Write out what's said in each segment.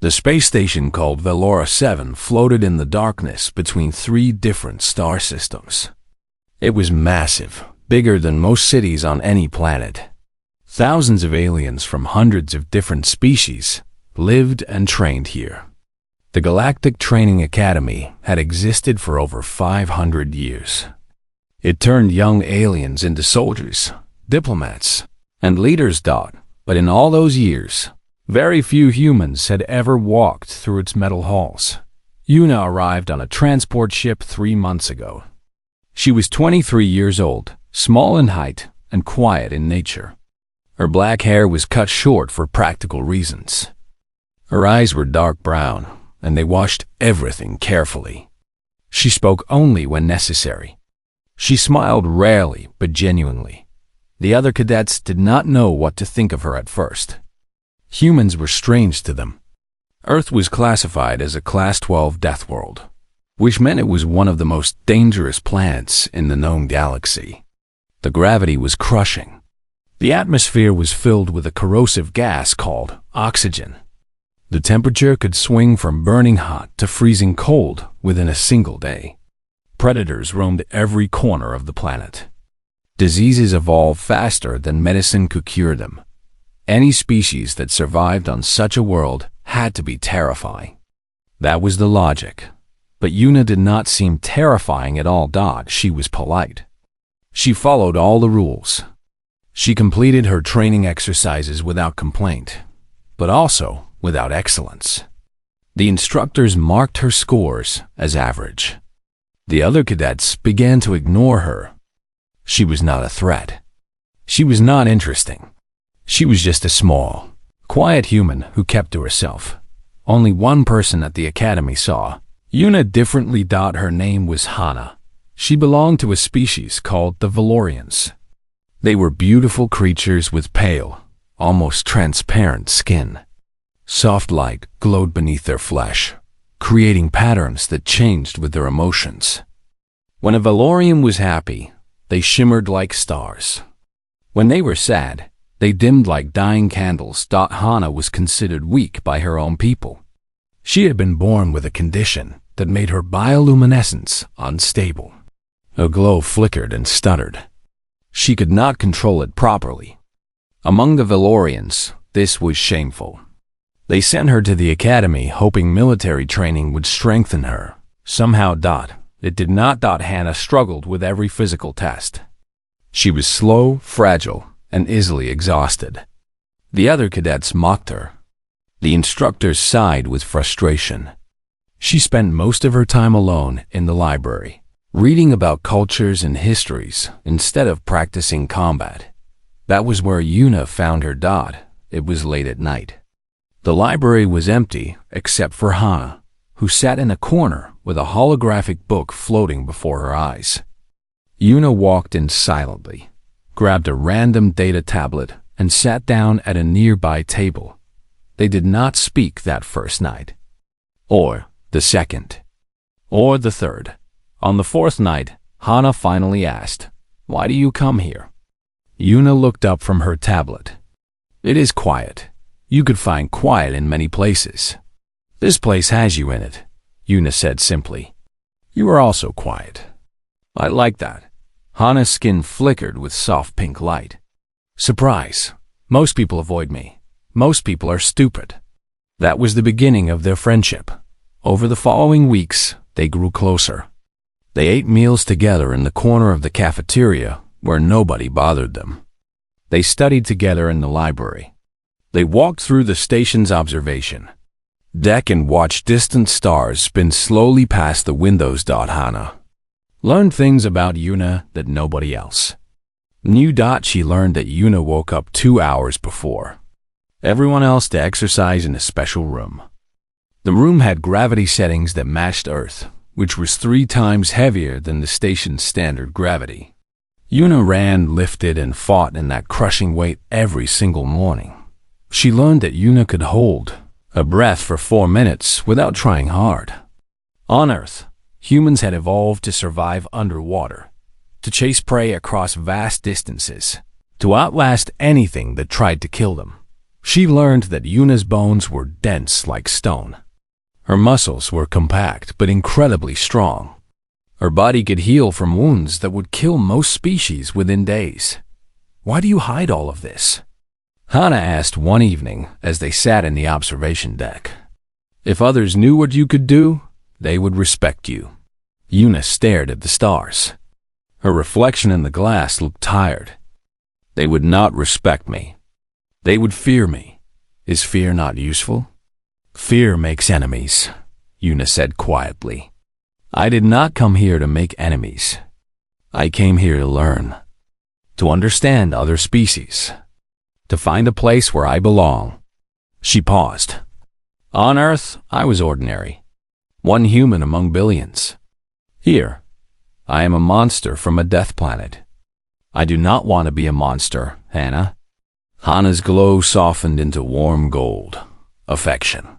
The space station called Velora 7 floated in the darkness between three different star systems. It was massive, bigger than most cities on any planet. Thousands of aliens from hundreds of different species lived and trained here. The Galactic Training Academy had existed for over 500 years. It turned young aliens into soldiers, diplomats, and leaders. But in all those years, very few humans had ever walked through its metal halls. Yuna arrived on a transport ship 3 months ago. She was 23 years old, small in height, and quiet in nature. Her black hair was cut short for practical reasons. Her eyes were dark brown, and they washed everything carefully. She spoke only when necessary. She smiled rarely but genuinely. The other cadets did not know what to think of her at first. Humans were strange to them. Earth was classified as a Class 12 Deathworld, which meant it was one of the most dangerous planets in the known galaxy. The gravity was crushing. The atmosphere was filled with a corrosive gas called oxygen. The temperature could swing from burning hot to freezing cold within a single day. Predators roamed every corner of the planet. Diseases evolved faster than medicine could cure them. Any species that survived on such a world had to be terrifying. That was the logic. But Yuna did not seem terrifying at all. She was polite. She followed all the rules. She completed her training exercises without complaint, but also without excellence. The instructors marked her scores as average. The other cadets began to ignore her. She was not a threat. She was not interesting. She was just a small, quiet human who kept to herself. Only one person at the academy saw Yuna differently. Her name was Hana. She belonged to a species called the Velorians. They were beautiful creatures with pale, almost transparent skin. Soft light glowed beneath their flesh, creating patterns that changed with their emotions. When a Velorian was happy, they shimmered like stars. When they were sad, they dimmed like dying candles. Hana was considered weak by her own people. She had been born with a condition that made her bioluminescence unstable. Her glow flickered and stuttered. She could not control it properly. Among the Velorians, this was shameful. They sent her to the academy hoping military training would strengthen her. Somehow, it did not. Hana struggled with every physical test. She was slow, fragile, and easily exhausted. The other cadets mocked her. The instructors sighed with frustration. She spent most of her time alone in the library, reading about cultures and histories instead of practicing combat. That was where Yuna found her. It was late at night. The library was empty except for Hana, who sat in a corner with a holographic book floating before her eyes. Yuna walked in silently, grabbed a random data tablet, and sat down at a nearby table. They did not speak that first night, or the second, or the third. On the fourth night, Hana finally asked, "Why do you come here?" Yuna looked up from her tablet. "It is quiet. You could find quiet in many places. This place has you in it," Yuna said simply. "You are also quiet." "I like that." Hana's skin flickered with soft pink light. "Surprise. Most people avoid me. Most people are stupid." That was the beginning of their friendship. Over the following weeks, they grew closer. They ate meals together in the corner of the cafeteria where nobody bothered them. They studied together in the library. They walked through the station's observation deck and watched distant stars spin slowly past the windows. Hana learned things about Yuna that nobody else knew. She learned that Yuna woke up 2 hours before everyone else to exercise in a special room. The room had gravity settings that matched Earth, which was 3 times heavier than the station's standard gravity. Yuna ran, lifted, and fought in that crushing weight every single morning. She learned that Yuna could hold a breath for 4 minutes without trying hard. On Earth, humans had evolved to survive underwater, to chase prey across vast distances, to outlast anything that tried to kill them. She learned that Yuna's bones were dense like stone. Her muscles were compact but incredibly strong. Her body could heal from wounds that would kill most species within days. "Why do you hide all of this?" Hana asked one evening as they sat in the observation deck. "If others knew what you could do, they would respect you." Yuna stared at the stars. Her reflection in the glass looked tired. "They would not respect me. They would fear me. Is fear not useful?" "Fear makes enemies," Yuna said quietly. "I did not come here to make enemies. I came here to learn, to understand other species, to find a place where I belong." She paused. "On Earth, I was ordinary, one human among billions. Here, I am a monster from a death planet. I do not want to be a monster, Hana." Hana's glow softened into warm gold, affection.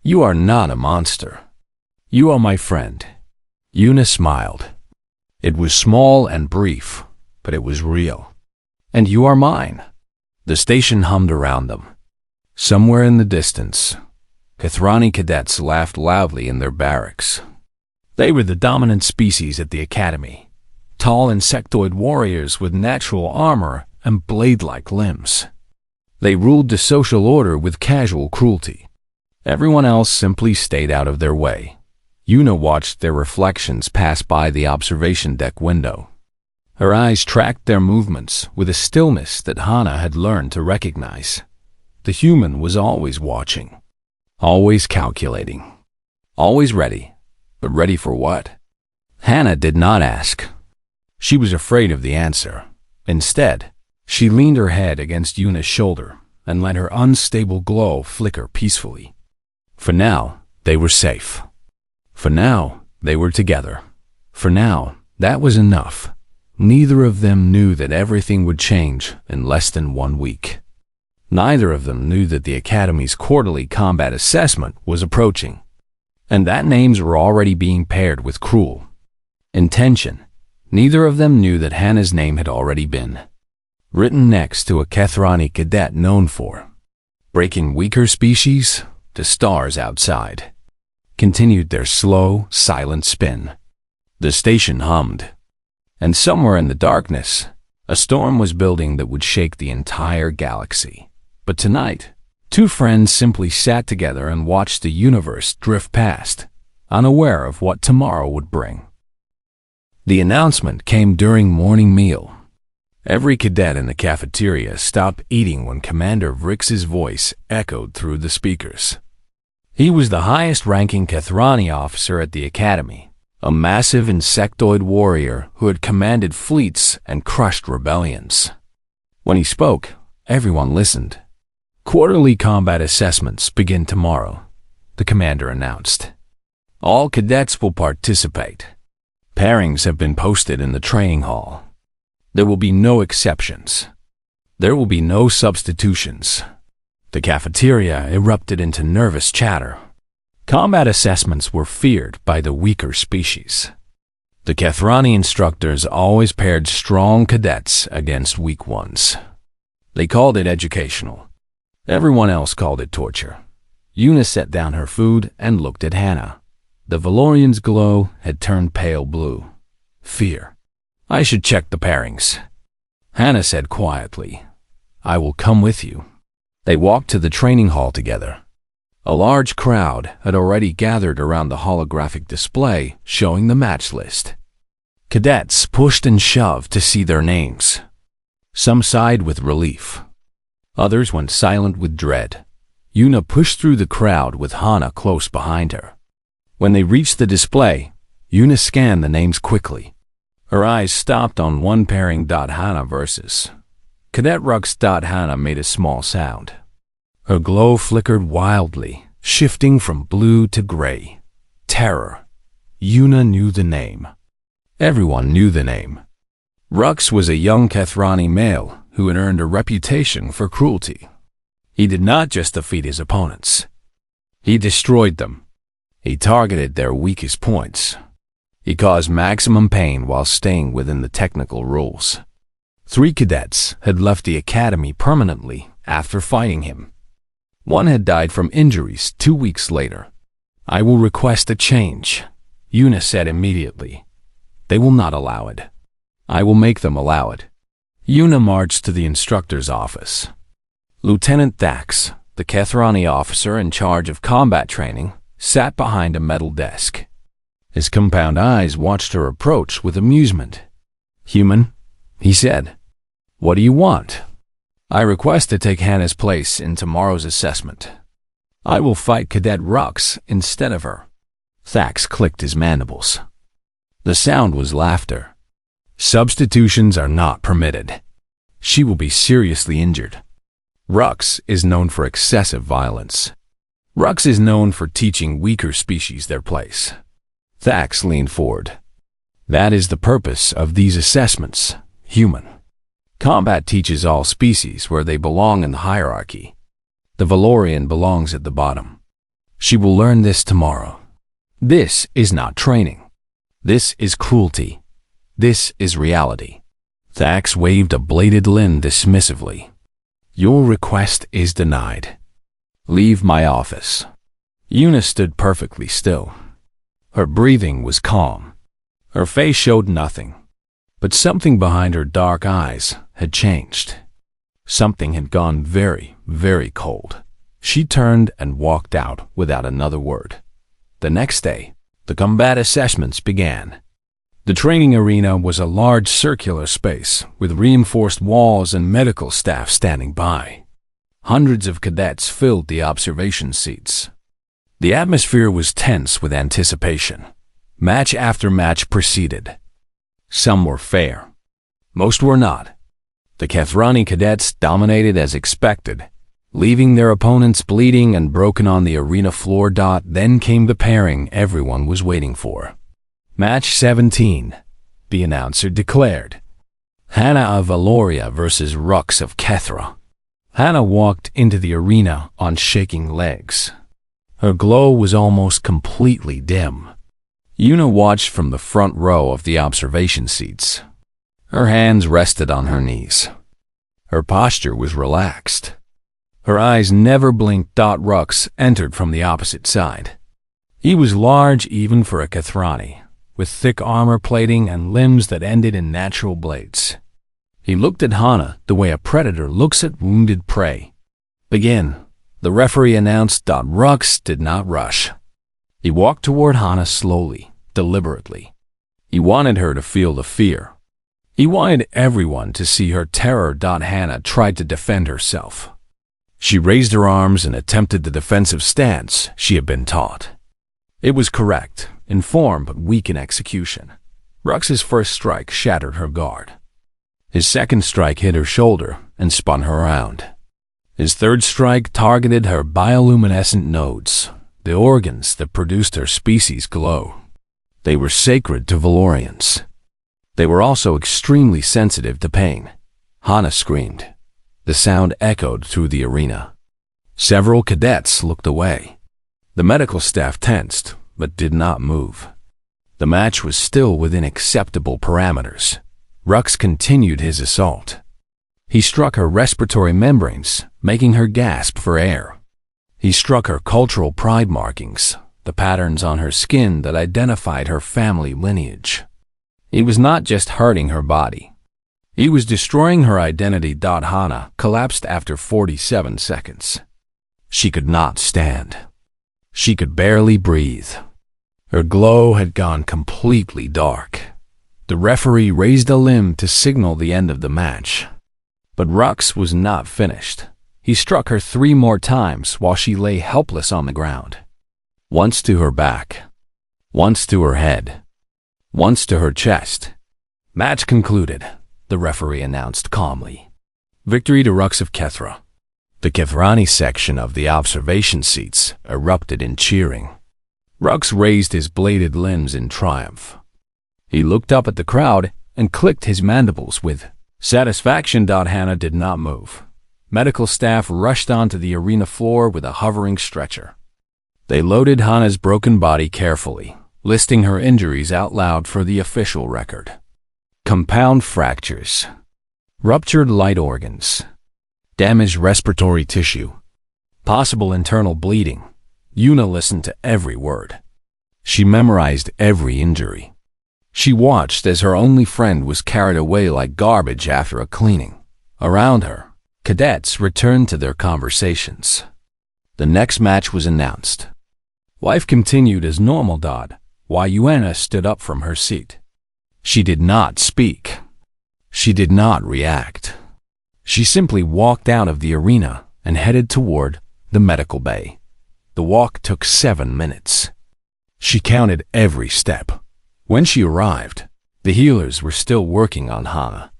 "You are not a monster. You are my friend." Yuna smiled. It was small and brief, but it was real. "And you are mine." The station hummed around them. Somewhere in the distance, Kathrani cadets laughed loudly in their barracks. They were the dominant species at the academy, tall insectoid warriors with natural armor and blade-like limbs. They ruled the social order with casual cruelty. Everyone else simply stayed out of their way. Yuna watched their reflections pass by the observation deck window. Her eyes tracked their movements with a stillness that Hana had learned to recognize. The human was always watching, always calculating, always ready. But ready for what? Hana did not ask. She was afraid of the answer. Instead, she leaned her head against Yuna's shoulder and let her unstable glow flicker peacefully. For now, they were safe. For now, they were together. For now, that was enough. Neither of them knew that everything would change in less than 1 week. Neither of them knew that the Academy's quarterly combat assessment was approaching, and that names were already being paired with cruel intention. Neither of them knew that Hana's name had already been written next to a Kathrani cadet known for breaking weaker species. The stars outside continued their slow, silent spin. The station hummed, and somewhere in the darkness, a storm was building that would shake the entire galaxy. But tonight, two friends simply sat together and watched the universe drift past, unaware of what tomorrow would bring. The announcement came during morning meal. Every cadet in the cafeteria stopped eating when Commander Vrix's voice echoed through the speakers. He was the highest-ranking Kathrani officer at the Academy, a massive insectoid warrior who had commanded fleets and crushed rebellions. When he spoke, everyone listened. "Quarterly combat assessments begin tomorrow," the commander announced. "All cadets will participate. Pairings have been posted in the training hall. There will be no exceptions. There will be no substitutions." The cafeteria erupted into nervous chatter. Combat assessments were feared by the weaker species. The Kathrani instructors always paired strong cadets against weak ones. They called it educational. Everyone else called it torture. Yuna set down her food and looked at Hana. The Valorian's glow had turned pale blue. Fear. "I should check the pairings," Hana said quietly. "I will come with you." They walked to the training hall together. A large crowd had already gathered around the holographic display showing the match list. Cadets pushed and shoved to see their names. Some sighed with relief. Others went silent with dread. Yuna pushed through the crowd with Hana close behind her. When they reached the display, Yuna scanned the names quickly. Her eyes stopped on one pairing. Hana versus Cadet Rux. Hana made a small sound. Her glow flickered wildly, shifting from blue to gray. Terror. Yuna knew the name. Everyone knew the name. Rux was a young Kathrani male who had earned a reputation for cruelty. He did not just defeat his opponents. He destroyed them. He targeted their weakest points. He caused maximum pain while staying within the technical rules. 3 cadets had left the academy permanently after fighting him. One had died from injuries 2 weeks later. "I will request a change," Una said immediately. "They will not allow it. I will make them allow it." Una marched to the instructor's office. Lieutenant Thax, the Kethrani officer in charge of combat training, sat behind a metal desk. His compound eyes watched her approach with amusement. "Human," he said, "what do you want?" "I request to take Hannah's place in tomorrow's assessment. I will fight Cadet Rux instead of her." Thax clicked his mandibles. The sound was laughter. "Substitutions are not permitted. She will be seriously injured. Rux is known for excessive violence. Rux is known for teaching weaker species their place." Thax leaned forward. "That is the purpose of these assessments, human. Combat teaches all species where they belong in the hierarchy. The Valorian belongs at the bottom. She will learn this tomorrow. This is not training. This is cruelty. This is reality." Thax waved a bladed limb dismissively. "Your request is denied. Leave my office." Una stood perfectly still. Her breathing was calm. Her face showed nothing. But something behind her dark eyes had changed. Something had gone very, very cold. She turned and walked out without another word. The next day, the combat assessments began. The training arena was a large circular space with reinforced walls and medical staff standing by. Hundreds of cadets filled the observation seats. The atmosphere was tense with anticipation. Match after match proceeded. Some were fair. Most were not. The Kethrani cadets dominated as expected, leaving their opponents bleeding and broken on the arena floor. Then came the pairing everyone was waiting for. "Match 17, the announcer declared. Hannah of Valoria versus Rux of Kethra." Hannah walked into the arena on shaking legs. Her glow was almost completely dim. Una watched from the front row of the observation seats. Her hands rested on her knees. Her posture was relaxed. Her eyes never blinked. Rux entered from the opposite side. He was large even for a Kethrani, with thick armor plating and limbs that ended in natural blades. He looked at Hannah the way a predator looks at wounded prey. "Begin," the referee announced. Rux did not rush. He walked toward Hannah slowly, deliberately. He wanted her to feel the fear. He wanted everyone to see her terror. Hannah tried to defend herself. She raised her arms and attempted the defensive stance she had been taught. It was correct in form but weak in execution. Rux's first strike shattered her guard. His second strike hit her shoulder and spun her around. His third strike targeted her bioluminescent nodes, the organs that produced her species' glow. They were sacred to Valorians. They were also extremely sensitive to pain. Hannah screamed. The sound echoed through the arena. Several cadets looked away. The medical staff tensed, but did not move. The match was still within acceptable parameters. Rux continued his assault. He struck her respiratory membranes, making her gasp for air. He struck her cultural pride markings, the patterns on her skin that identified her family lineage. He was not just hurting her body. He was destroying her identity. Hannah collapsed after 47 seconds. She could not stand. She could barely breathe. Her glow had gone completely dark. The referee raised a limb to signal the end of the match. But Rux was not finished. He struck her 3 more times while she lay helpless on the ground. Once to her back, once to her head, once to her chest. "Match concluded," the referee announced calmly. "Victory to Rux of Kethra." The Kethrani section of the observation seats erupted in cheering. Rux raised his bladed limbs in triumph. He looked up at the crowd and clicked his mandibles with satisfaction. Hannah did not move. Medical staff rushed onto the arena floor with a hovering stretcher. They loaded Hannah's broken body carefully, listing her injuries out loud for the official record. Compound fractures, ruptured light organs, damaged respiratory tissue, possible internal bleeding. Yuna listened to every word. She memorized every injury. She watched as her only friend was carried away like garbage after a cleaning. Around her, cadets returned to their conversations. The next match was announced. Life continued as normal. While Yuna stood up from her seat. She did not speak. She did not react. She simply walked out of the arena and headed toward the medical bay. The walk took 7 minutes. She counted every step. When she arrived, the healers were still working on Hana.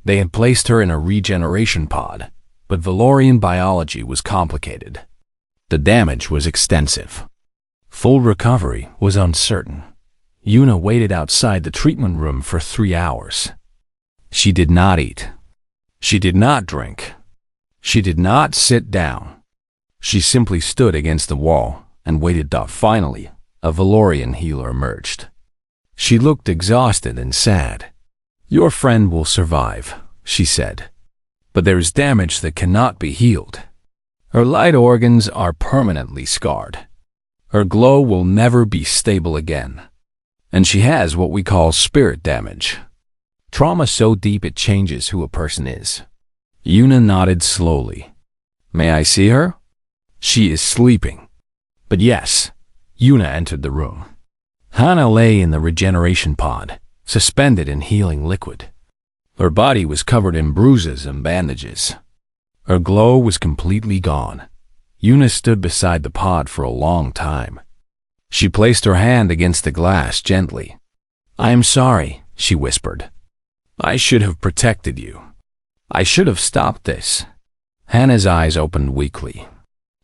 They had placed her in a regeneration pod, but Valorian biology was complicated. The damage was extensive. Full recovery was uncertain. Yuna waited outside the treatment room for 3 hours. She did not eat. She did not drink. She did not sit down. She simply stood against the wall and waited. Finally, a Valorian healer emerged. She looked exhausted and sad. "Your friend will survive," she said. "But there is damage that cannot be healed. Her light organs are permanently scarred. Her glow will never be stable again. And she has what we call spirit damage. Trauma so deep it changes who a person is." Yuna nodded slowly. "May I see her?" "She is sleeping." But yes, Yuna entered the room. Hana lay in the regeneration pod, suspended in healing liquid. Her body was covered in bruises and bandages. Her glow was completely gone. Yuna stood beside the pod for a long time. She placed her hand against the glass gently. "I am sorry," she whispered. "I should have protected you. I should have stopped this." Hana's eyes opened weakly.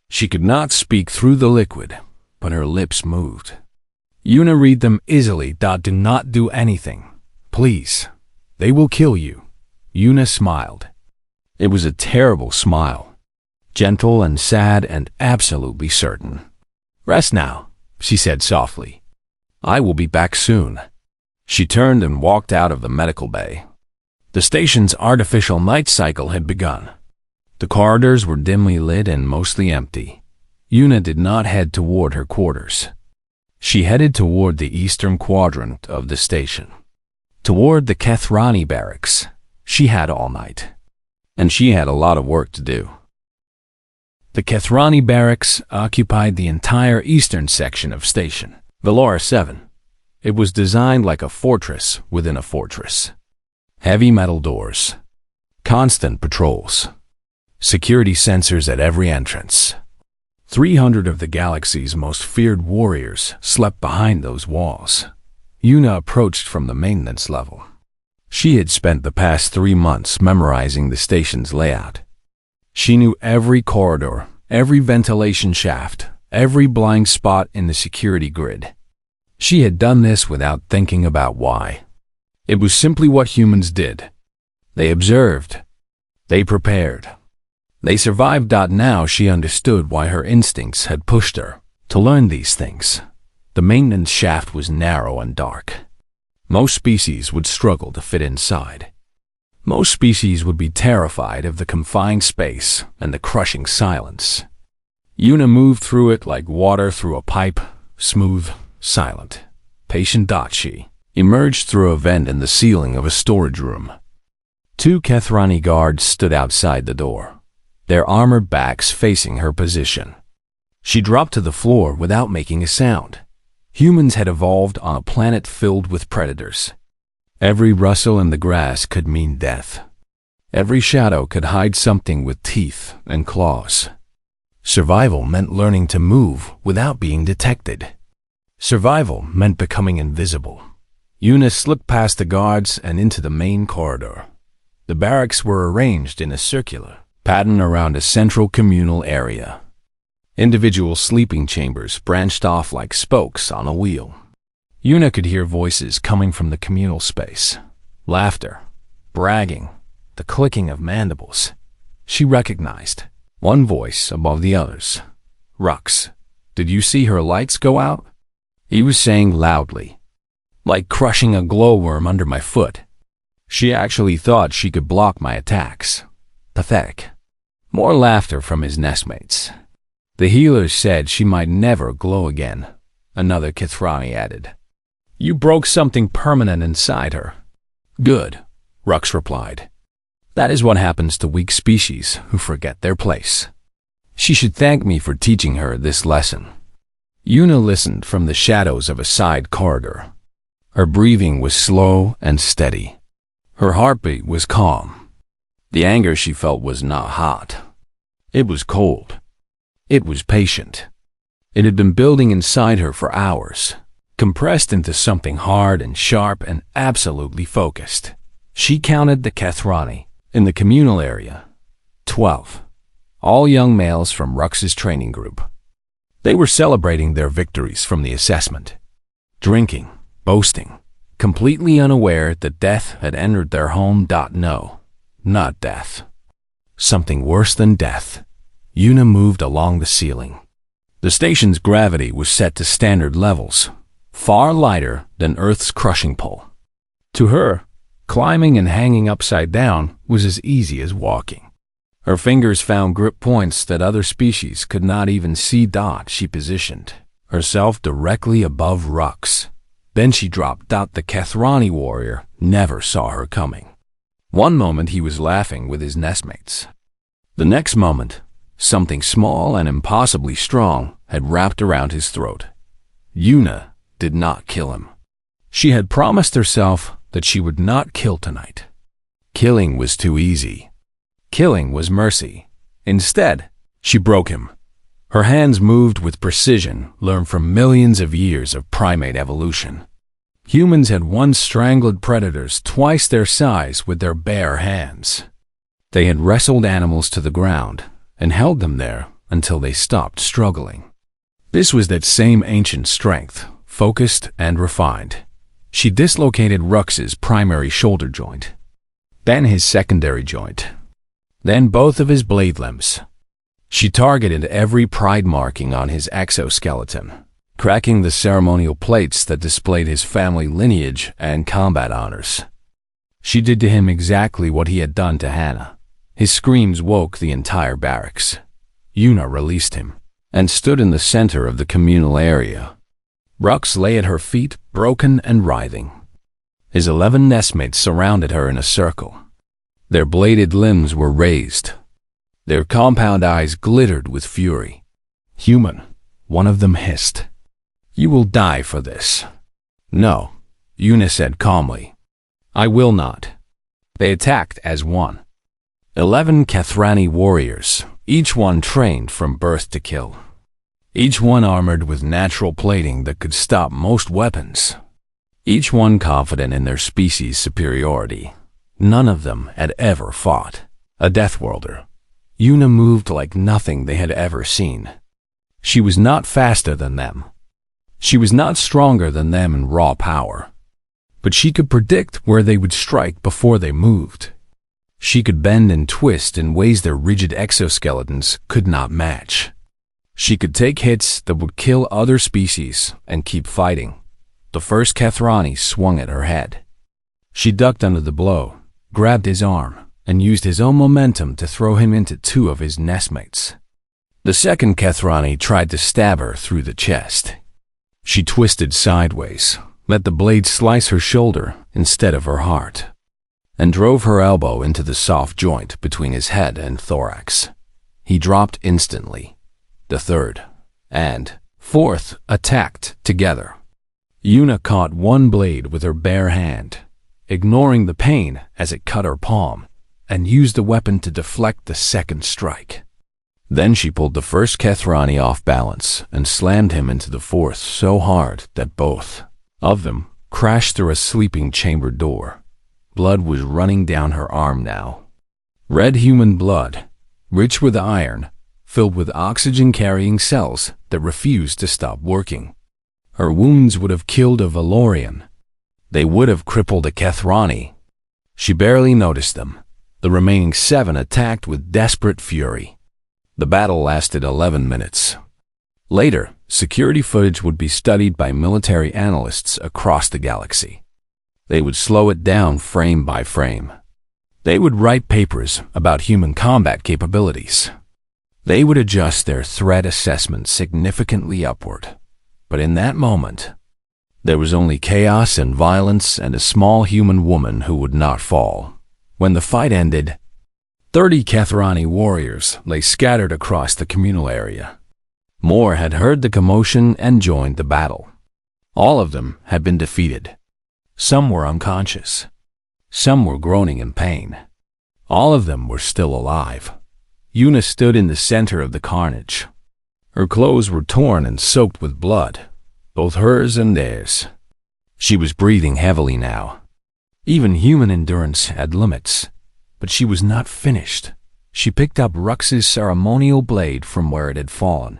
She could not speak through the liquid, but her lips moved. Yuna read them easily. "Do not do anything. Please. They will kill you." Yuna smiled. It was a terrible smile. Gentle and sad and absolutely certain. "Rest now," she said softly. "I will be back soon." She turned and walked out of the medical bay. The station's artificial night cycle had begun. The corridors were dimly lit and mostly empty. Yuna did not head toward her quarters. She headed toward the eastern quadrant of the station. Toward the Kethrani barracks. She had all night. And she had a lot of work to do. The Kethrani barracks occupied the entire eastern section of Station Valora 7. It was designed like a fortress within a fortress. Heavy metal doors. Constant patrols. Security sensors at every entrance. 300 of the galaxy's most feared warriors slept behind those walls. Yuna approached from the maintenance level. She had spent the past 3 months memorizing the station's layout. She knew every corridor, every ventilation shaft, every blind spot in the security grid. She had done this without thinking about why. It was simply what humans did. They observed. They prepared. They survived. Now she understood why her instincts had pushed her to learn these things. The maintenance shaft was narrow and dark. Most species would struggle to fit inside. Most species would be terrified of the confined space and the crushing silence. Yuna moved through it like water through a pipe, smooth, silent. Patient. She emerged through a vent in the ceiling of a storage room. 2 Kethrani guards stood outside the door, their armored backs facing her position. She dropped to the floor without making a sound. Humans had evolved on a planet filled with predators. Every rustle in the grass could mean death. Every shadow could hide something with teeth and claws. Survival meant learning to move without being detected. Survival meant becoming invisible. Yuna slipped past the guards and into the main corridor. The barracks were arranged in a circular pattern around a central communal area. Individual sleeping chambers branched off like spokes on a wheel. Yuna could hear voices coming from the communal space. Laughter, bragging, the clicking of mandibles. She recognized one voice above the others. "Rux, did you see her lights go out?" He was saying loudly. "Like crushing a glowworm under my foot. She actually thought she could block my attacks. Pathetic." More laughter from his nestmates. The healers said she might never glow again, another Kethrani added. You broke something permanent inside her. Good, Rux replied. That is what happens to weak species who forget their place. She should thank me for teaching her this lesson. Yuna listened from the shadows of a side corridor. Her breathing was slow and steady. Her heartbeat was calm. The anger she felt was not hot. It was cold. It was patient. It had been building inside her for hours, compressed into something hard and sharp and absolutely focused. She counted the Kethrani in the communal area. 12. All young males from Rux's training group. They were celebrating their victories from the assessment. Drinking, boasting, completely unaware that death had entered their home. No, not death. Something worse than death. Yuna moved along the ceiling. The station's gravity was set to standard levels, far lighter than Earth's crushing pull. To her, climbing and hanging upside down was as easy as walking. Her fingers found grip points that other species could not even see. She positioned herself directly above Rux. Then she dropped. The Kethrani warrior never saw her coming. One moment he was laughing with his nestmates. The next moment, something small and impossibly strong had wrapped around his throat. Yuna did not kill him. She had promised herself that she would not kill tonight. Killing was too easy. Killing was mercy. Instead, she broke him. Her hands moved with precision learned from millions of years of primate evolution. Humans had once strangled predators twice their size with their bare hands. They had wrestled animals to the ground and held them there until they stopped struggling. This was that same ancient strength, focused and refined. She dislocated Rux's primary shoulder joint, then his secondary joint, then both of his blade limbs. She targeted every pride marking on his exoskeleton, cracking the ceremonial plates that displayed his family lineage and combat honors. She did to him exactly what he had done to Hannah. His screams woke the entire barracks. Yuna released him and stood in the center of the communal area. Rux lay at her feet, broken and writhing. His 11 nestmates surrounded her in a circle. Their bladed limbs were raised. Their compound eyes glittered with fury. Human, one of them hissed. You will die for this. No, Yuna said calmly. I will not. They attacked as one. 11 Kethrani warriors, each one trained from birth to kill. Each one armored with natural plating that could stop most weapons. Each one confident in their species' superiority. None of them had ever fought a Deathworlder. Yuna moved like nothing they had ever seen. She was not faster than them. She was not stronger than them in raw power. But she could predict where they would strike before they moved. She could bend and twist in ways their rigid exoskeletons could not match. She could take hits that would kill other species and keep fighting. The first Kethrani swung at her head. She ducked under the blow, grabbed his arm, and used his own momentum to throw him into 2 of his nestmates. The second Kethrani tried to stab her through the chest. She twisted sideways, let the blade slice her shoulder instead of her heart, and drove her elbow into the soft joint between his head and thorax. He dropped instantly. The third and fourth attacked together. Yuna caught one blade with her bare hand, ignoring the pain as it cut her palm, and used the weapon to deflect the second strike. Then she pulled the first Kethrani off balance and slammed him into the fourth so hard that both of them crashed through a sleeping chamber door. Blood was running down her arm now. Red human blood, rich with iron, filled with oxygen-carrying cells that refused to stop working. Her wounds would have killed a Valorian. They would have crippled a Kethrani. She barely noticed them. The remaining 7 attacked with desperate fury. The battle lasted 11 minutes. Later, security footage would be studied by military analysts across the galaxy. They would slow it down frame by frame. They would write papers about human combat capabilities. They would adjust their threat assessment significantly upward. But in that moment, there was only chaos and violence and a small human woman who would not fall. When the fight ended, 30 Kethrani warriors lay scattered across the communal area. More had heard the commotion and joined the battle. All of them had been defeated. Some were unconscious. Some were groaning in pain. All of them were still alive. Yuna stood in the center of the carnage. Her clothes were torn and soaked with blood, both hers and theirs. She was breathing heavily now. Even human endurance had limits, but she was not finished. She picked up Rux's ceremonial blade from where it had fallen.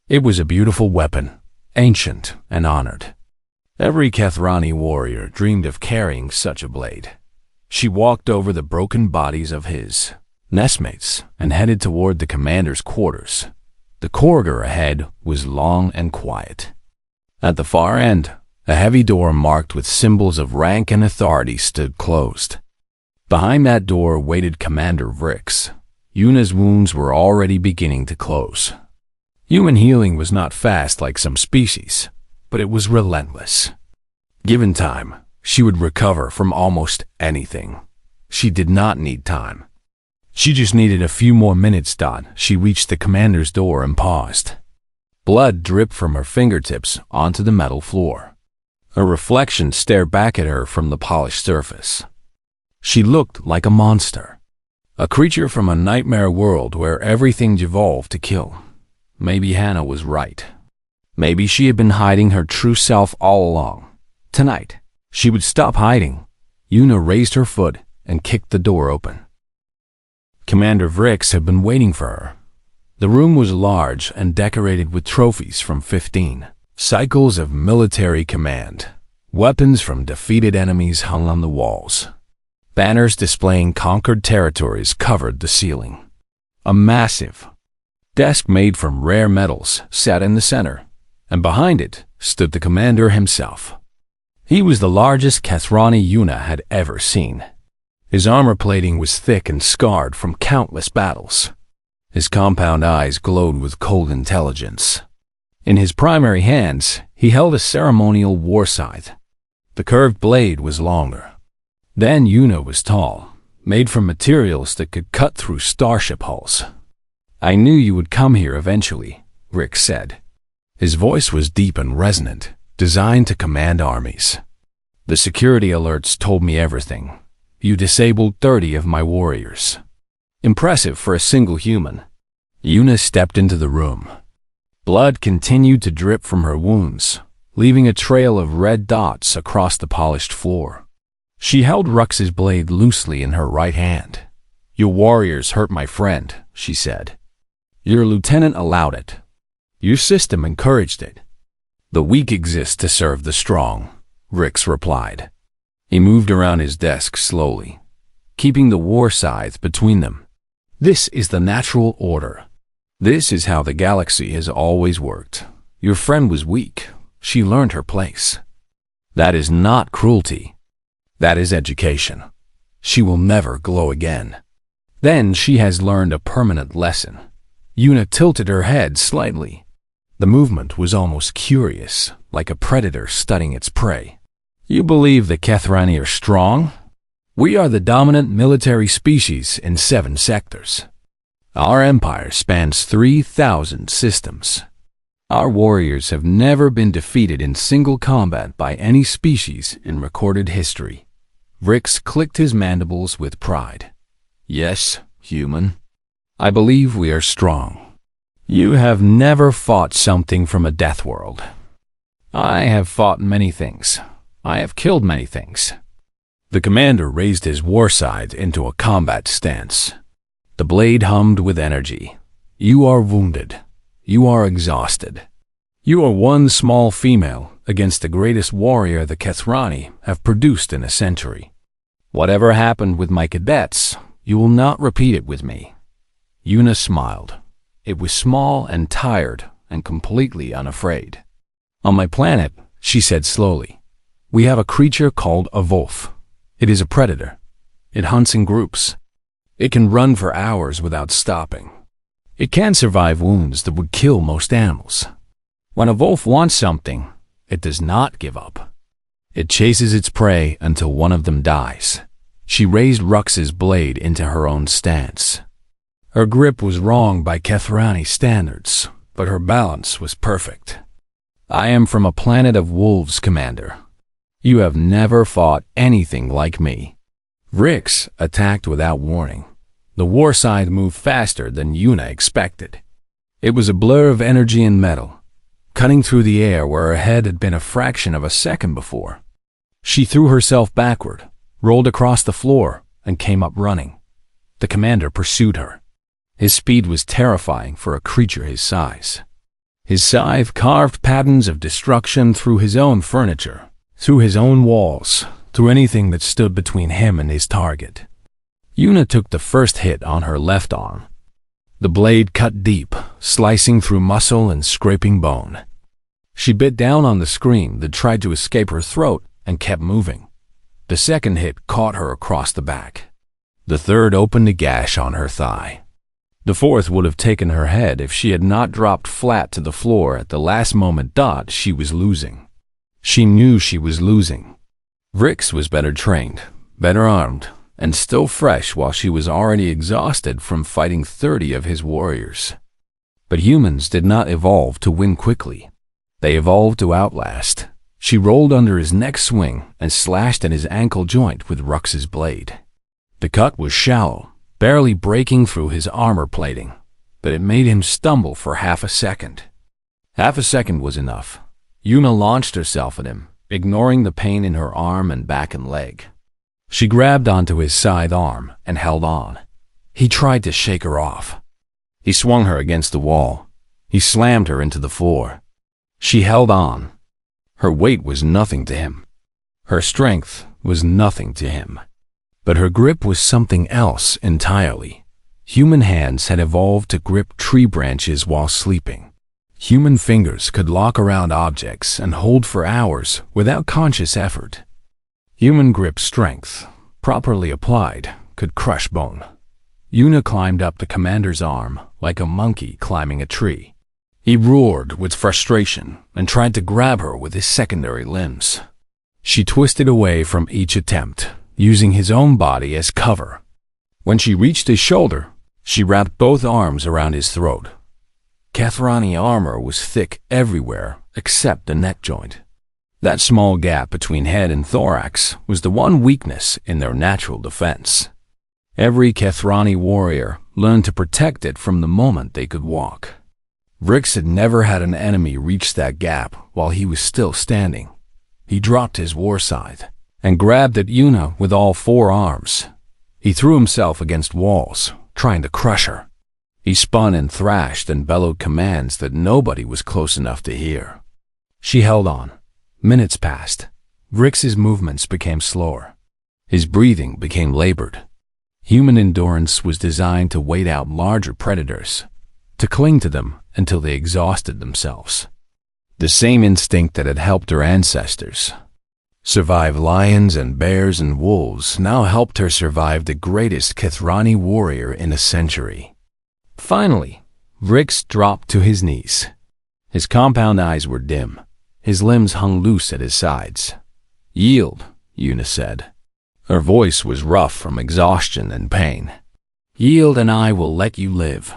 It was a beautiful weapon, ancient and honored. Every Kethrani warrior dreamed of carrying such a blade. She walked over the broken bodies of his nestmates and headed toward the commander's quarters. The corridor ahead was long and quiet. At the far end, a heavy door marked with symbols of rank and authority stood closed. Behind that door waited Commander Vrix. Yuna's wounds were already beginning to close. Human healing was not fast like some species, but it was relentless. Given time, she would recover from almost anything. She did not need time. She just needed a few more minutes. She reached the commander's door and paused. Blood dripped from her fingertips onto the metal floor. A reflection stared back at her from the polished surface. She looked like a monster, a creature from a nightmare world where everything evolved to kill. Maybe Hannah was right. Maybe she had been hiding her true self all along. Tonight, she would stop hiding. Yuna raised her foot and kicked the door open. Commander Vrix had been waiting for her. The room was large and decorated with trophies from 15 cycles of military command. Weapons from defeated enemies hung on the walls. Banners displaying conquered territories covered the ceiling. A massive desk made from rare metals sat in the center, and behind it stood the commander himself. He was the largest Kethrani Yuna had ever seen. His armor plating was thick and scarred from countless battles. His compound eyes glowed with cold intelligence. In his primary hands, he held a ceremonial war scythe. The curved blade was longer. Then Yuna was tall, made from materials that could cut through starship hulls. "I knew you would come here eventually," Rick said. His voice was deep and resonant, designed to command armies. "The security alerts told me everything. You disabled 30 of my warriors. Impressive for a single human." Yuna stepped into the room. Blood continued to drip from her wounds, leaving a trail of red dots across the polished floor. She held Rux's blade loosely in her right hand. "Your warriors hurt my friend," she said. "Your lieutenant allowed it. Your system encouraged it." "The weak exist to serve the strong," Rix replied. He moved around his desk slowly, keeping the war scythe between them. "This is the natural order. This is how the galaxy has always worked. Your friend was weak. She learned her place. That is not cruelty. That is education. She will never glow again. Then she has learned a permanent lesson." Yuna tilted her head slightly. The movement was almost curious, like a predator studying its prey. "You believe the Kethrani are strong? We are the dominant military species in 7 sectors. Our empire spans 3,000 systems. Our warriors have never been defeated in single combat by any species in recorded history." Rix clicked his mandibles with pride. "Yes, human. I believe we are strong. You have never fought something from a death world. I have fought many things. I have killed many things." The commander raised his war scythe into a combat stance. The blade hummed with energy. "You are wounded. You are exhausted. You are one small female against the greatest warrior the Kethrani have produced in a century. Whatever happened with my cadets, you will not repeat it with me." Yuna smiled. It was small and tired and completely unafraid. "On my planet," she said slowly, "we have a creature called a wolf. It is a predator. It hunts in groups. It can run for hours without stopping. It can survive wounds that would kill most animals. When a wolf wants something, it does not give up. It chases its prey until one of them dies. She raised Rux's blade into her own stance. Her grip was wrong by Kethrani standards, but her balance was perfect. I am from a planet of wolves, Commander. You have never fought anything like me. Rix attacked without warning. The war scythe moved faster than Yuna expected. It was a blur of energy and metal, cutting through the air where her head had been a fraction of a second before. She threw herself backward, rolled across the floor, and came up running. The commander pursued her. His speed was terrifying for a creature his size. His scythe carved patterns of destruction through his own furniture, through his own walls, through anything that stood between him and his target. Yuna took the first hit on her left arm. The blade cut deep, slicing through muscle and scraping bone. She bit down on the scream that tried to escape her throat and kept moving. The second hit caught her across the back. The third opened a gash on her thigh. The fourth would have taken her head if she had not dropped flat to the floor at the last moment. She was losing. She knew she was losing. Rix was better trained, better armed, and still fresh while she was already exhausted from fighting 30 of his warriors. But humans did not evolve to win quickly. They evolved to outlast. She rolled under his next swing and slashed at his ankle joint with Rux's blade. The cut was shallow, barely breaking through his armor plating, but it made him stumble for half a second. Half a second was enough. Yuna launched herself at him, ignoring the pain in her arm and back and leg. She grabbed onto his scythe arm and held on. He tried to shake her off. He swung her against the wall. He slammed her into the floor. She held on. Her weight was nothing to him. Her strength was nothing to him. But her grip was something else entirely. Human hands had evolved to grip tree branches while sleeping. Human fingers could lock around objects and hold for hours without conscious effort. Human grip strength, properly applied, could crush bone. Yuna climbed up the commander's arm like a monkey climbing a tree. He roared with frustration and tried to grab her with his secondary limbs. She twisted away from each attempt, using his own body as cover. When she reached his shoulder, she wrapped both arms around his throat. Kethrani armor was thick everywhere except the neck joint. That small gap between head and thorax was the one weakness in their natural defense. Every Kethrani warrior learned to protect it from the moment they could walk. Rix had never had an enemy reach that gap while he was still standing. He dropped his war scythe and grabbed at Yuna with all four arms. He threw himself against walls, trying to crush her. He spun and thrashed and bellowed commands that nobody was close enough to hear. She held on. Minutes passed. Rix's movements became slower. His breathing became labored. Human endurance was designed to wait out larger predators, to cling to them until they exhausted themselves. The same instinct that had helped her ancestors survive lions and bears and wolves now helped her survive the greatest Kethrani warrior in a century. Finally, Rix dropped to his knees. His compound eyes were dim. His limbs hung loose at his sides. "Yield," Yuna said. Her voice was rough from exhaustion and pain. "Yield and I will let you live.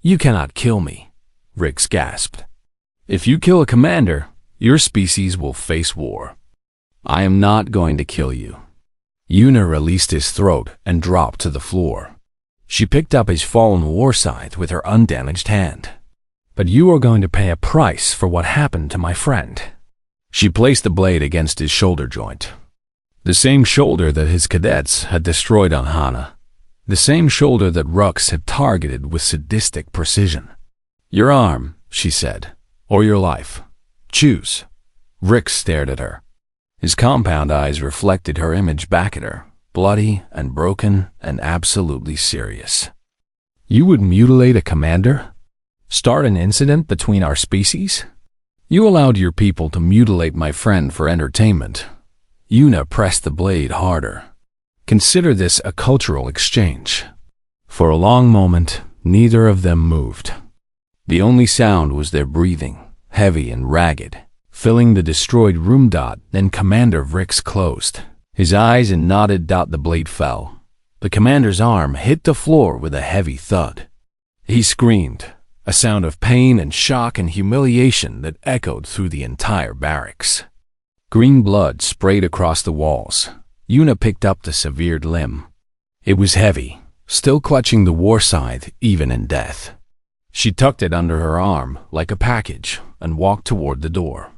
You cannot kill me," Rix gasped. "If you kill a commander, your species will face war. I am not going to kill you." Yuna released his throat and dropped to the floor. She picked up his fallen war scythe with her undamaged hand. "But you are going to pay a price for what happened to my friend." She placed the blade against his shoulder joint. The same shoulder that his cadets had destroyed on Hana. The same shoulder that Rux had targeted with sadistic precision. "Your arm," she said, "or your life. Choose." Rix stared at her. His compound eyes reflected her image back at her, bloody and broken and absolutely serious. "You would mutilate a commander? Start an incident between our species? You allowed your people to mutilate my friend for entertainment." Yuna pressed the blade harder. "Consider this a cultural exchange." For a long moment, Neither of them moved. The only sound was their breathing, heavy and ragged, filling the destroyed room. Then Commander Vrix closed his eyes and nodded. The blade fell. The commander's arm hit the floor with a heavy thud. He screamed, a sound of pain and shock and humiliation that echoed through the entire barracks. Green blood sprayed across the walls. Yuna picked up the severed limb. It was heavy, still clutching the war scythe even in death. She tucked it under her arm like a package and walked toward the door.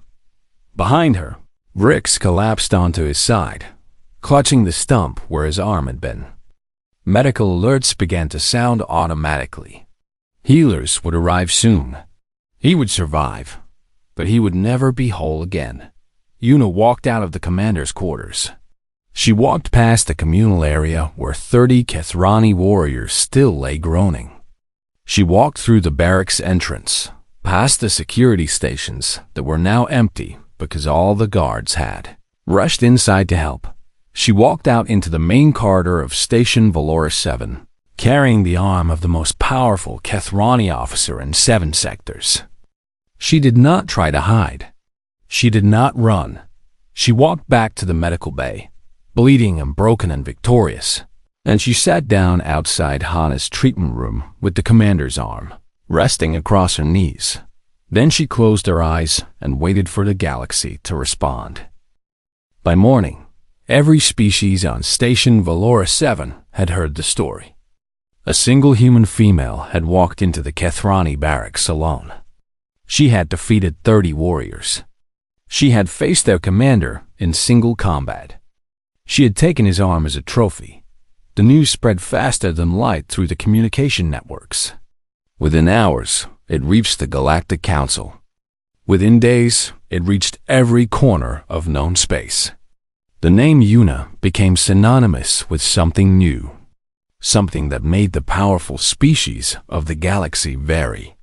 Behind her, Vrix collapsed onto his side, clutching the stump where his arm had been. Medical alerts began to sound automatically. Healers would arrive soon. He would survive, but he would never be whole again. Yuna walked out of the commander's quarters. She walked past the communal area where 30 Kethrani warriors still lay groaning. She walked through the barracks entrance, past the security stations that were now empty because all the guards had rushed inside to help. She walked out into the main corridor of Station Valora 7, carrying the arm of the most powerful Kethrani officer in 7 sectors. She did not try to hide. She did not run. She walked back to the medical bay, bleeding and broken and victorious, and she sat down outside Hana's treatment room with the commander's arm resting across her knees. Then she closed her eyes and waited for the galaxy to respond. By morning, every species on Station Valora 7 had heard the story. A single human female had walked into the Kethrani barracks alone. She had defeated 30 warriors. She had faced their commander in single combat. She had taken his arm as a trophy. The news spread faster than light through the communication networks. Within hours, it reached the Galactic Council. Within days, it reached every corner of known space. The name Yuna became synonymous with something new, something that made the powerful species of the galaxy very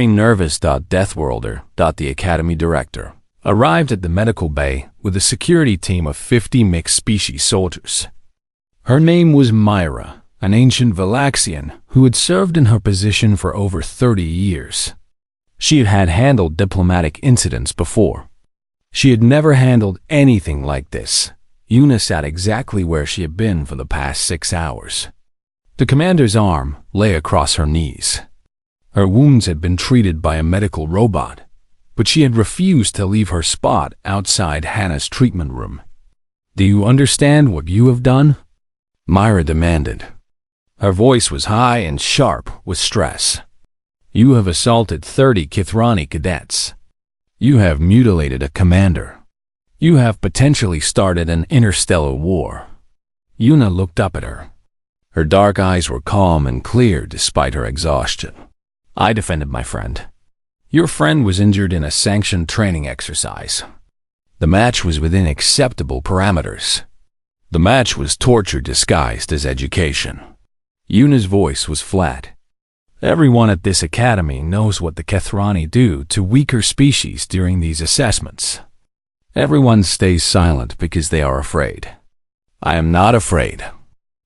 nervous. Deathworlder, the Academy Director, arrived at the medical bay with a security team of 50 mixed species soldiers. Her name was Myra, an ancient Valaxian who had served in her position for over 30 years. She had handled diplomatic incidents before. She had never handled anything like this. Yuna sat exactly where she had been for the past 6 hours. The commander's arm lay across her knees. Her wounds had been treated by a medical robot, but she had refused to leave her spot outside Hana's treatment room. "Do you understand what you have done?" Myra demanded. Her voice was high and sharp with stress. "You have assaulted 30 Kethrani cadets. You have mutilated a commander. You have potentially started an interstellar war." Yuna looked up at her. Her dark eyes were calm and clear despite her exhaustion. "I defended my friend. Your friend was injured in a sanctioned training exercise. The match was within acceptable parameters. The match was torture disguised as education." Yuna's voice was flat. "Everyone at this academy knows what the Kethrani do to weaker species during these assessments. Everyone stays silent because they are afraid. I am not afraid."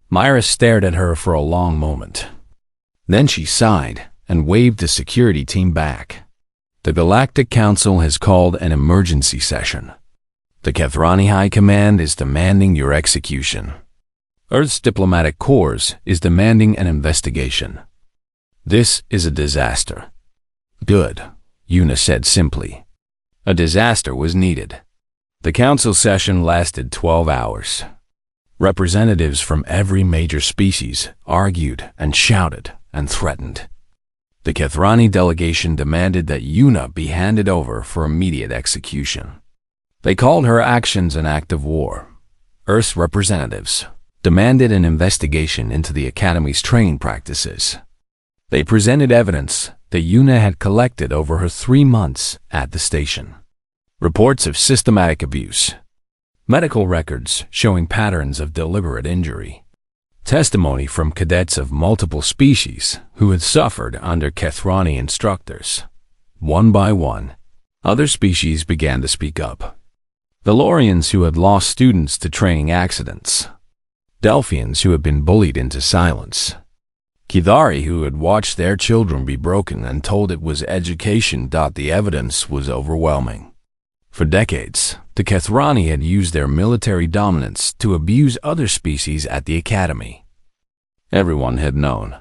Myra stared at her for a long moment. Then she sighed and waved the security team back. "The Galactic Council has called an emergency session. The Kethrani High Command is demanding your execution. Earth's diplomatic corps is demanding an investigation. This is a disaster." "Good," Yuna said simply. A disaster was needed. The council session lasted 12 hours. Representatives from every major species argued and shouted and threatened. The Kethrani delegation demanded that Yuna be handed over for immediate execution. They called her actions an act of war. Earth's representatives demanded an investigation into the Academy's training practices. They presented evidence that Yuna had collected over her 3 months at the station. Reports of systematic abuse, medical records showing patterns of deliberate injury, testimony from cadets of multiple species who had suffered under Kethrani instructors. One by one, other species began to speak up. Valorians who had lost students to training accidents. Delphians who had been bullied into silence. Kithari, who had watched their children be broken and told it was education. The evidence was overwhelming. For decades, the Kethrani had used their military dominance to abuse other species at the academy. Everyone had known.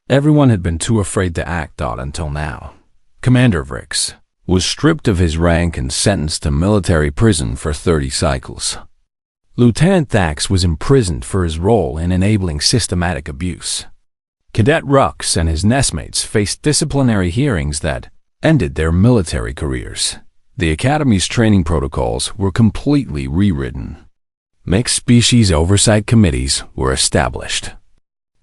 Everyone had been too afraid to act until now. Commander Vrix was stripped of his rank and sentenced to military prison for 30 cycles. Lieutenant Thax was imprisoned for his role in enabling systematic abuse. Cadet Rux and his nestmates faced disciplinary hearings that ended their military careers. The Academy's training protocols were completely rewritten. Mixed species oversight committees were established.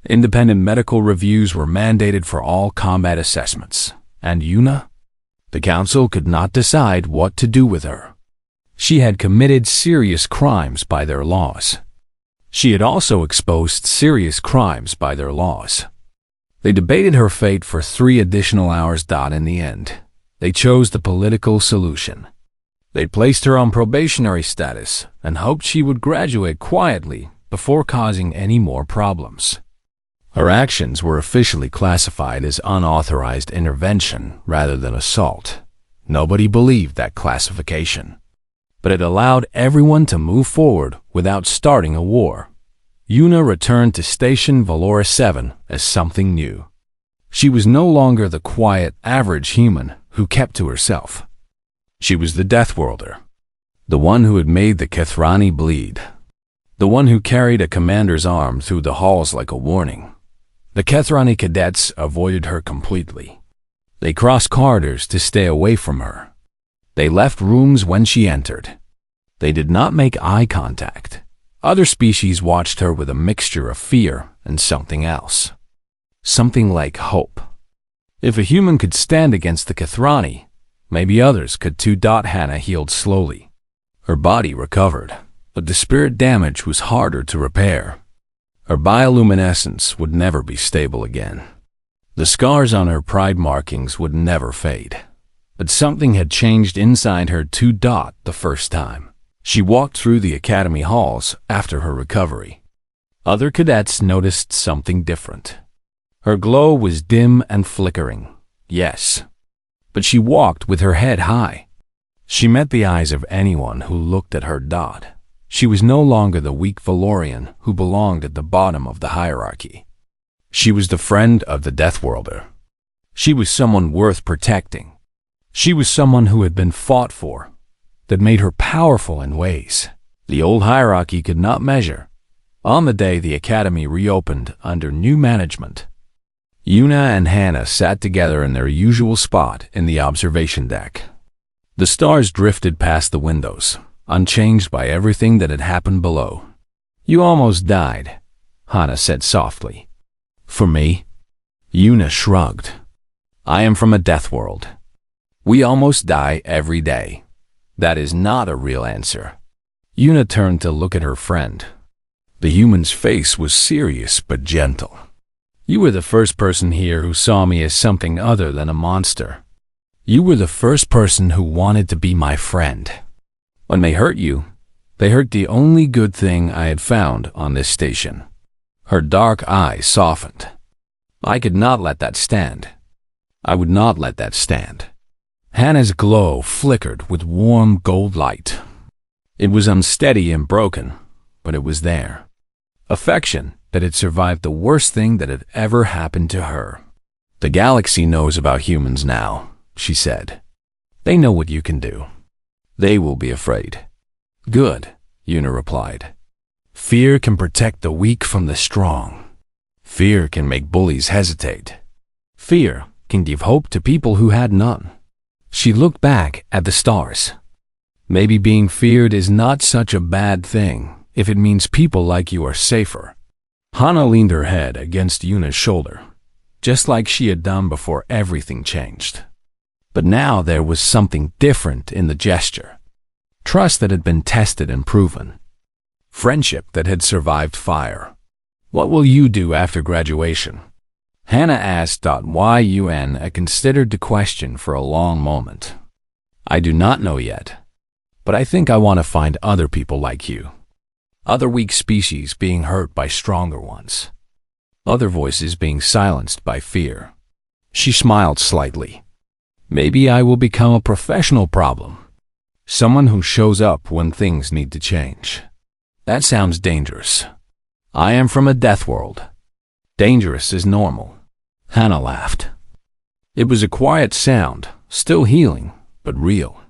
Independent medical reviews were mandated for all combat assessments. And Yuna? The council could not decide what to do with her. She had committed serious crimes by their laws. She had also exposed serious crimes by their laws. They debated her fate for 3 additional hours. In the end, they chose the political solution. They placed her on probationary status and hoped she would graduate quietly before causing any more problems. Her actions were officially classified as unauthorized intervention rather than assault. Nobody believed that classification. But it allowed everyone to move forward without starting a war. Yuna returned to Station Valora 7 as something new. She was no longer the quiet, average human who kept to herself. She was the Deathworlder, the one who had made the Kethrani bleed, the one who carried a commander's arm through the halls like a warning. The Kethrani cadets avoided her completely. They crossed corridors to stay away from her. They left rooms when she entered. They did not make eye contact. Other species watched her with a mixture of fear and something else. Something like hope. If a human could stand against the Kethrani, maybe others could too. Hannah healed slowly. Her body recovered, but the spirit damage was harder to repair. Her bioluminescence would never be stable again. The scars on her pride markings would never fade. But something had changed inside her too. The first time she walked through the academy halls after her recovery, other cadets noticed something different. Her glow was dim and flickering, yes, but she walked with her head high. She met the eyes of anyone who looked at her. She was no longer the weak Valorian who belonged at the bottom of the hierarchy. She was the friend of the Deathworlder. She was someone worth protecting. She was someone who had been fought for, that made her powerful in ways the old hierarchy could not measure. On the day the academy reopened under new management, Yuna and Hannah sat together in their usual spot in the observation deck. The stars drifted past the windows, unchanged by everything that had happened below. "You almost died," Hannah said softly. "For me?" Yuna shrugged. "I am from a death world. We almost die every day. That is not a real answer." Yuna turned to look at her friend. The human's face was serious but gentle. "You were the first person here who saw me as something other than a monster. You were the first person who wanted to be my friend. When they hurt you, they hurt the only good thing I had found on this station." Her dark eyes softened. "I could not let that stand. I would not let that stand." Hannah's glow flickered with warm gold light. It was unsteady and broken, but it was there. Affection that had survived the worst thing that had ever happened to her. "The galaxy knows about humans now," she said. "They know what you can do. They will be afraid." "Good," Yuna replied. "Fear can protect the weak from the strong. Fear can make bullies hesitate. Fear can give hope to people who had none." She looked back at the stars. Maybe being feared is not such a bad thing if it means people like you are safer. Hannah leaned her head against Yuna's shoulder, just like she had done before everything changed. But now there was something different in the gesture. Trust that had been tested and proven. Friendship that had survived fire. "What will you do after graduation?" Hannah asked. Yuna considered the question for a long moment. "I do not know yet, but I think I want to find other people like you. Other weak species being hurt by stronger ones. other voices being silenced by fear. She smiled slightly. Maybe I will become a professional problem. Someone who shows up when things need to change. That sounds dangerous. I am from a death world. Dangerous is normal. Hannah laughed. It was a quiet sound, still healing, but real.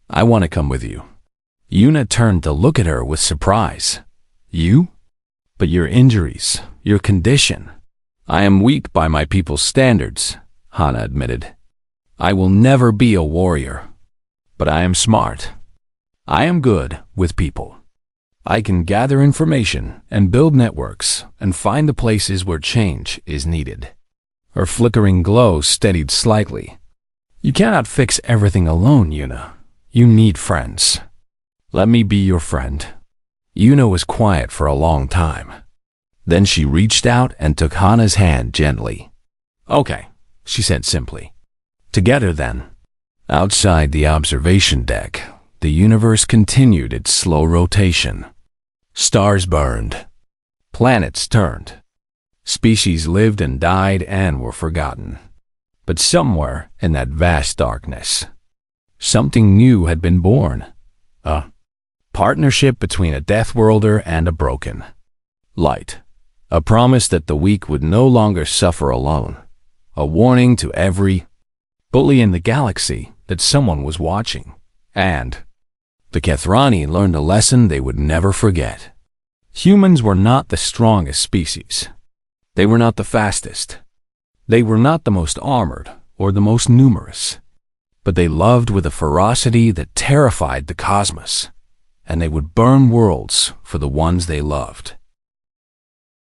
I want to come with you. Yuna turned to look at her with surprise. You? But your injuries, your condition. I am weak by my people's standards, Hannah admitted. I will never be a warrior. But I am smart. I am good with people. I can gather information and build networks and find the places where change is needed. Her flickering glow steadied slightly. You cannot fix everything alone, Yuna. You need friends. Let me be your friend. Yuna was quiet for a long time. Then she reached out and took Hannah's hand gently. Okay, she said simply. Together then. Outside the observation deck, the universe continued its slow rotation. Stars burned. Planets turned. Species lived and died and were forgotten. But somewhere in that vast darkness, something new had been born. A partnership between a death worlder and a broken light. A promise that the weak would no longer suffer alone. A warning to every bully in the galaxy that someone was watching. And the Kethrani learned a lesson they would never forget. Humans were not the strongest species. They were not the fastest. They were not the most armored or the most numerous. But they loved with a ferocity that terrified the cosmos. And they would burn worlds for the ones they loved.